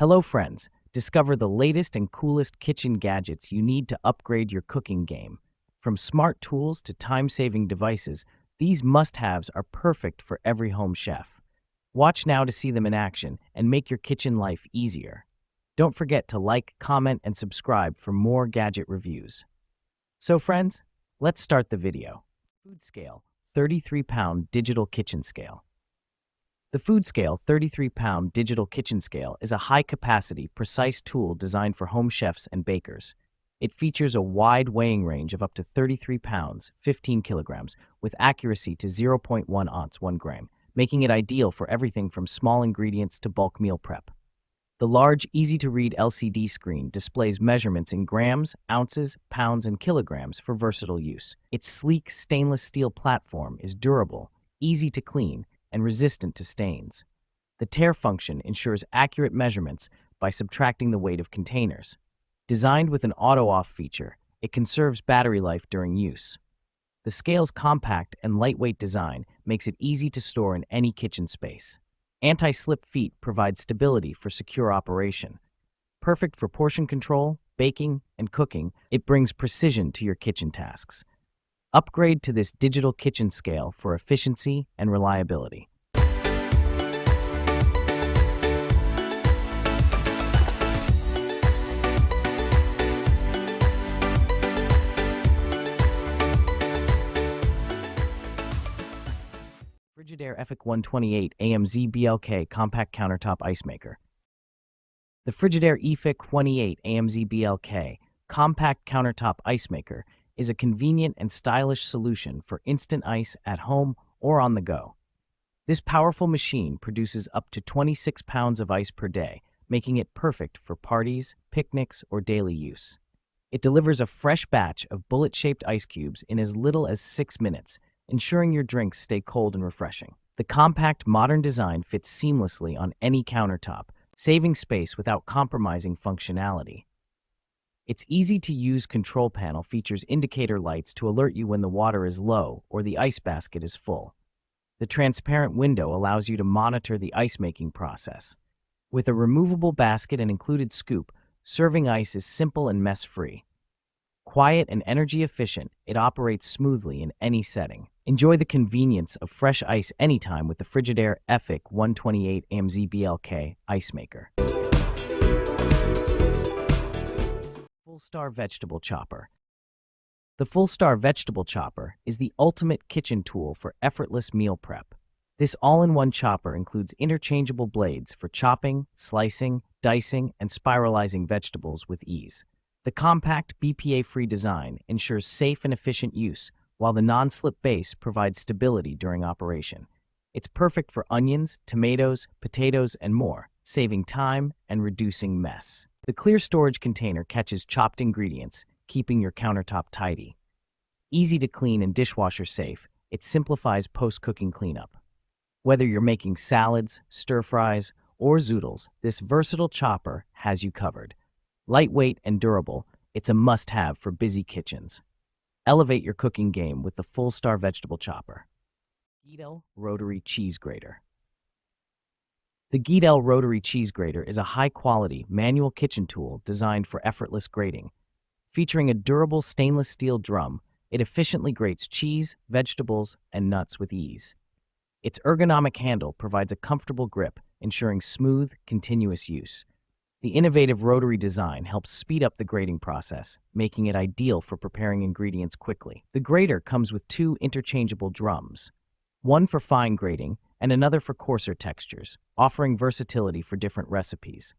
Hello friends, discover the latest and coolest kitchen gadgets you need to upgrade your cooking game. From smart tools to time-saving devices, these must-haves are perfect for every home chef. Watch now to see them in action and make your kitchen life easier. Don't forget to like, comment, and subscribe for more gadget reviews. So friends, let's start the video. Food Scale 33-pound digital kitchen scale. The Food Scale 33-pound digital kitchen scale is a high-capacity, precise tool designed for home chefs and bakers. It features a wide weighing range of up to 33 pounds, 15 kilograms, with accuracy to 0.1 ounce, 1 gram, making it ideal for everything from small ingredients to bulk meal prep. The large, easy-to-read LCD screen displays measurements in grams, ounces, pounds, and kilograms for versatile use. Its sleek stainless steel platform is durable, easy to clean, and resistant to stains. The tare function ensures accurate measurements by subtracting the weight of containers. Designed with an auto-off feature, it conserves battery life during use. The scale's compact and lightweight design makes it easy to store in any kitchen space. Anti-slip feet provide stability for secure operation. Perfect for portion control, baking, and cooking, it brings precision to your kitchen tasks. Upgrade to this digital kitchen scale for efficiency and reliability. Frigidaire EFIC 128 AMZ BLK Compact Countertop Ice Maker. The Frigidaire EFIC 28 AMZ BLK Compact Countertop Ice Maker is a convenient and stylish solution for instant ice at home or on the go. This powerful machine produces up to 26 pounds of ice per day, making it perfect for parties, picnics, or daily use. It delivers a fresh batch of bullet-shaped ice cubes in as little as 6 minutes, ensuring your drinks stay cold and refreshing. The compact, modern design fits seamlessly on any countertop, saving space without compromising functionality. Its easy-to-use control panel features indicator lights to alert you when the water is low or the ice basket is full. The transparent window allows you to monitor the ice-making process. With a removable basket and included scoop, serving ice is simple and mess-free. Quiet and energy-efficient, it operates smoothly in any setting. Enjoy the convenience of fresh ice anytime with the Frigidaire EFIC 128 AMZ BLK Ice Maker. Full-Star Vegetable Chopper. The Full-Star Vegetable Chopper is the ultimate kitchen tool for effortless meal prep. This all-in-one chopper includes interchangeable blades for chopping, slicing, dicing, and spiralizing vegetables with ease. The compact, BPA-free design ensures safe and efficient use, while the non-slip base provides stability during operation. It's perfect for onions, tomatoes, potatoes, and more, saving time and reducing mess. The clear storage container catches chopped ingredients, keeping your countertop tidy. Easy to clean and dishwasher safe, it simplifies post-cooking cleanup. Whether you're making salads, stir-fries, or zoodles, this versatile chopper has you covered. Lightweight and durable, it's a must-have for busy kitchens. Elevate your cooking game with the Full-Star Vegetable Chopper. Guidel Rotary Cheese Grater. The Guidel Rotary Cheese Grater is a high-quality, manual kitchen tool designed for effortless grating. Featuring a durable stainless steel drum, it efficiently grates cheese, vegetables, and nuts with ease. Its ergonomic handle provides a comfortable grip, ensuring smooth, continuous use. The innovative rotary design helps speed up the grating process, making it ideal for preparing ingredients quickly. The grater comes with 2 interchangeable drums, one for fine grating and another for coarser textures, offering versatility for different recipes.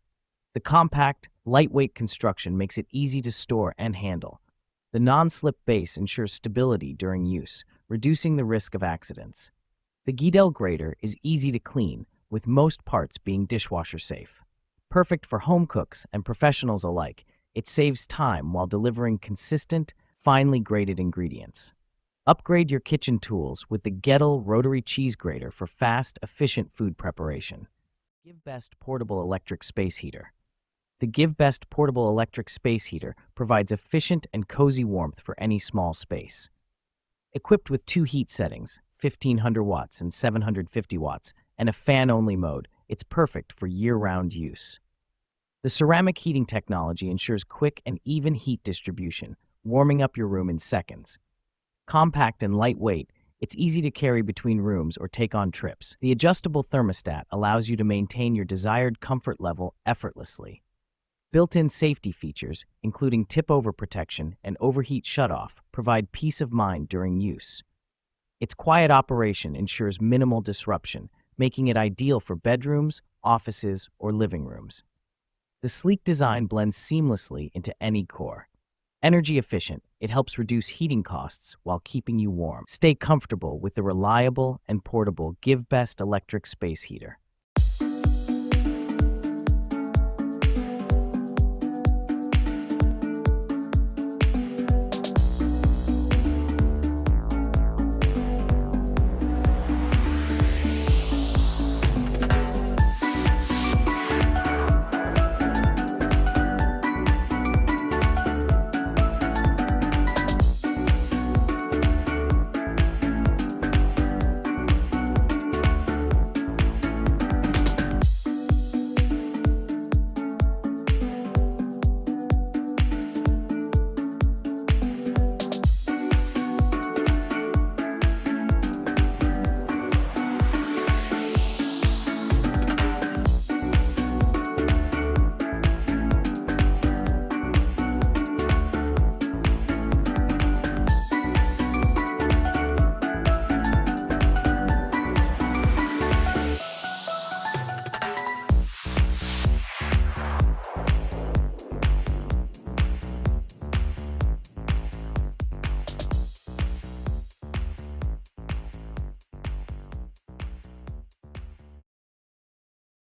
The compact, lightweight construction makes it easy to store and handle. The non-slip base ensures stability during use, reducing the risk of accidents. The Guidel grater is easy to clean, with most parts being dishwasher safe. Perfect for home cooks and professionals alike, it saves time while delivering consistent, finely grated ingredients. Upgrade your kitchen tools with the Guidel Rotary Cheese Grater for fast, efficient food preparation. GiveBest Portable Electric Space Heater. The GiveBest Portable Electric Space Heater provides efficient and cozy warmth for any small space. Equipped with 2 heat settings, 1500 watts and 750 watts, and a fan-only mode, it's perfect for year-round use. The ceramic heating technology ensures quick and even heat distribution, warming up your room in seconds. Compact and lightweight, it's easy to carry between rooms or take on trips. The adjustable thermostat allows you to maintain your desired comfort level effortlessly. Built-in safety features, including tip-over protection and overheat shutoff, provide peace of mind during use. Its quiet operation ensures minimal disruption, making it ideal for bedrooms, offices, or living rooms. The sleek design blends seamlessly into any core. Energy efficient, it helps reduce heating costs while keeping you warm. Stay comfortable with the reliable and portable GiveBest electric space heater.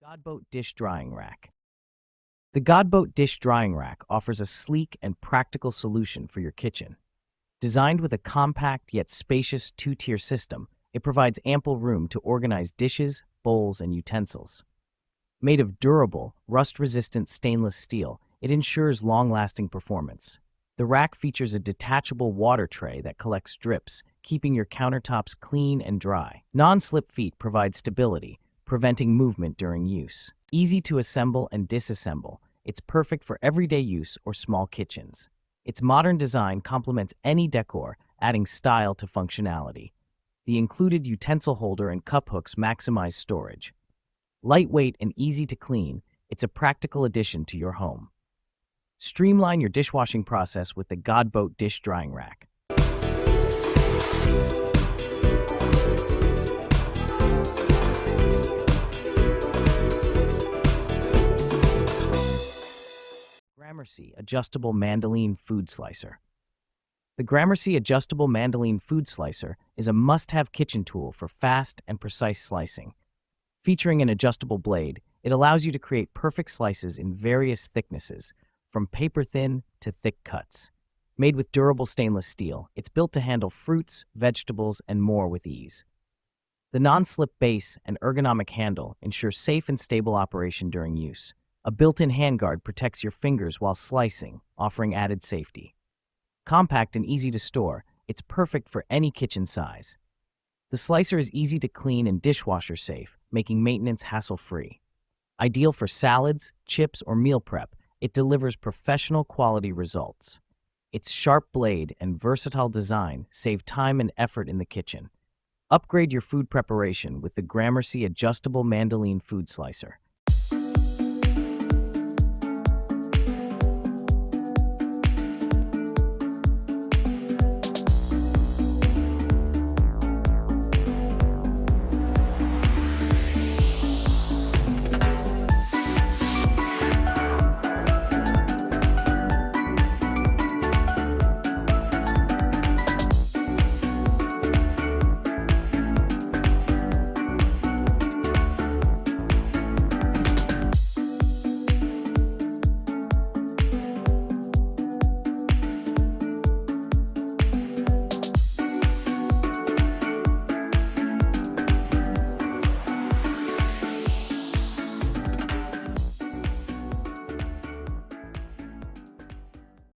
Godboat Dish Drying Rack. The Godboat Dish Drying Rack offers a sleek and practical solution for your kitchen. Designed with a compact yet spacious two-tier system, it provides ample room to organize dishes, bowls, and utensils. Made of durable, rust-resistant stainless steel, it ensures long-lasting performance. The rack features a detachable water tray that collects drips, keeping your countertops clean and dry. Non-slip feet provide stability, preventing movement during use. Easy to assemble and disassemble, it's perfect for everyday use or small kitchens. Its modern design complements any decor, adding style to functionality. The included utensil holder and cup hooks maximize storage. Lightweight and easy to clean, it's a practical addition to your home. Streamline your dishwashing process with the Godboat Dish Drying Rack. Gramercy Adjustable Mandolin Food Slicer. The Gramercy Adjustable Mandolin Food Slicer is a must-have kitchen tool for fast and precise slicing. Featuring an adjustable blade, it allows you to create perfect slices in various thicknesses, from paper-thin to thick cuts. Made with durable stainless steel, it's built to handle fruits, vegetables, and more with ease. The non-slip base and ergonomic handle ensure safe and stable operation during use. A built-in handguard protects your fingers while slicing, offering added safety. Compact and easy to store, it's perfect for any kitchen size. The slicer is easy to clean and dishwasher safe, making maintenance hassle-free. Ideal for salads, chips, or meal prep, it delivers professional quality results. Its sharp blade and versatile design save time and effort in the kitchen. Upgrade your food preparation with the Gramercy Adjustable Mandolin Food Slicer.